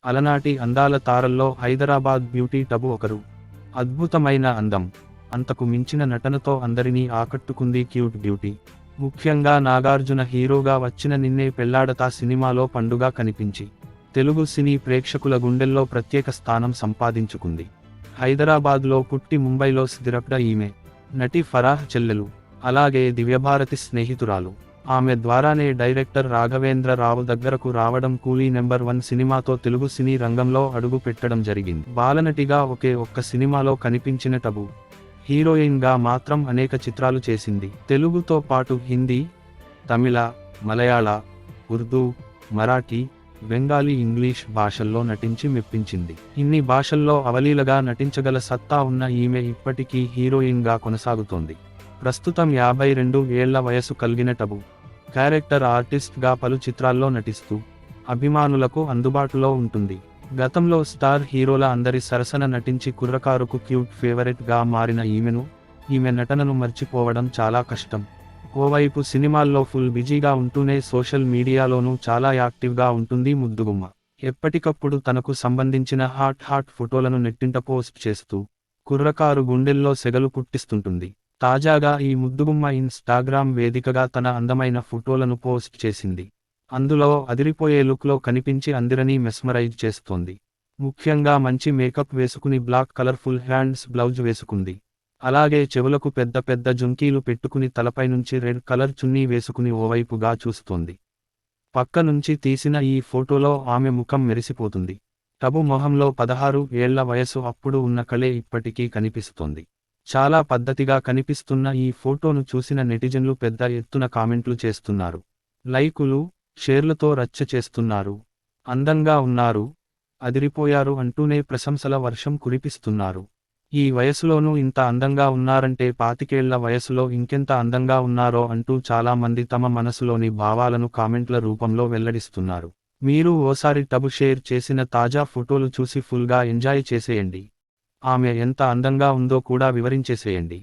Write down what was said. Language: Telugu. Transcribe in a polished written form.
అలనాటి అందాల తారల్లో హైదరాబాద్ బ్యూటీ టబు ఒకరు. అద్భుతమైన అందం, అంతకు మించిన నటనతో అందరినీ ఆకట్టుకుంది క్యూట్ బ్యూటీ. ముఖ్యంగా నాగార్జున హీరోగా వచ్చిన నిన్నే పెళ్లాడతా సినిమాలో పండుగ కనిపించి తెలుగు సినీ ప్రేక్షకుల గుండెల్లో ప్రత్యేక స్థానం సంపాదించుకుంది. హైదరాబాద్లో పుట్టి ముంబైలో స్థిరపడ్డ ఈమె నటి ఫరాహ్ చెల్లెలు, అలాగే దివ్యభారతి స్నేహితురాలు. ఆమె ద్వారానే డైరెక్టర్ రాఘవేంద్ర రావు దగ్గరకు రావడం, కూలీ నెంబర్ 1 సినిమాతో తెలుగు సినీ రంగంలో అడుగు పెట్టడం జరిగింది. బాలనటిగా ఒకే ఒక్క సినిమాలో కనిపించిన టబు హీరోయిన్గా మాత్రం అనేక చిత్రాలు చేసింది. తెలుగుతో పాటు హిందీ, తమిళ, మలయాళ, ఉర్దూ, మరాఠీ, బెంగాలీ, ఇంగ్లీష్ భాషల్లో నటించి మెప్పించింది. ఇన్ని భాషల్లో అవలీలగా నటించగల సత్తా ఉన్న ఈమె ఇప్పటికీ హీరోయిన్గా కొనసాగుతోంది. ప్రస్తుతం 52 ఏళ్ల వయసు కలిగిన టబు క్యారెక్టర్ ఆర్టిస్ట్గా పలు చిత్రాల్లో నటిస్తూ అభిమానులకు అందుబాటులో ఉంటుంది. గతంలో స్టార్ హీరోల అందరి సరసన నటించి కుర్రకారుకు క్యూట్ ఫేవరెట్గా మారిన ఈమె నటనను మర్చిపోవడం చాలా కష్టం. ఓవైపు సినిమాల్లో ఫుల్ బిజీగా ఉంటూనే సోషల్ మీడియాలోనూ చాలా యాక్టివ్గా ఉంటుంది ముద్దుగుమ్మ. ఎప్పటికప్పుడు తనకు సంబంధించిన హాట్ ఫోటోలను నెట్టింట పోస్ట్ చేస్తూ కుర్రకారు గుండెల్లో సెగలు పుట్టిస్తుంటుంది. తాజాగా ఈ ముద్దుగుమ్మ ఇన్స్టాగ్రామ్ వేదికగా తన అందమైన ఫోటోలను పోస్ట్ చేసింది. అందులో అదిరిపోయే లుక్లో కనిపించి అందరినీ మెస్మరైజ్ చేస్తోంది. ముఖ్యంగా మంచి మేకప్ వేసుకుని బ్లాక్ కలర్ఫుల్ హ్యాండ్స్ బ్లౌజ్ వేసుకుంది. అలాగే చెవులకు పెద్ద పెద్ద జుంకీలు పెట్టుకుని తలపై నుంచి రెడ్ కలర్ చున్నీ వేసుకుని ఓవైపుగా చూస్తోంది. పక్క నుంచి తీసిన ఈ ఫోటోలో ఆమె ముఖం మెరిసిపోతుంది. టబు మొహంలో 16 ఏళ్ల వయసు అప్పుడు ఉన్న కళే ఇప్పటికీ కనిపిస్తోంది. చాలా పద్ధతిగా కనిపిస్తున్న ఈ ఫోటోను చూసిన నెటిజన్లు పెద్ద ఎత్తున కామెంట్లు చేస్తున్నారు. లైకులు, షేర్లతో రచ్చ చేస్తున్నారు. అందంగా ఉన్నారు, అదిరిపోయారు అంటూనే ప్రశంసల వర్షం కురిపిస్తున్నారు. ఈ వయసులోనూ ఇంత అందంగా ఉన్నారంటే 25 ఏళ్ల వయసులో ఇంకెంత అందంగా ఉన్నారో అంటూ చాలా మంది తమ మనసులోని భావాలను కామెంట్ల రూపంలో వెల్లడిస్తున్నారు. మీరు ఓసారి టబు షేర్ చేసిన తాజా ఫోటోలు చూసి ఫుల్గా ఎంజాయ్ చేసేయండి. ఆమె ఎంత అందంగా ఉందో కూడా వివరించేసేయండి.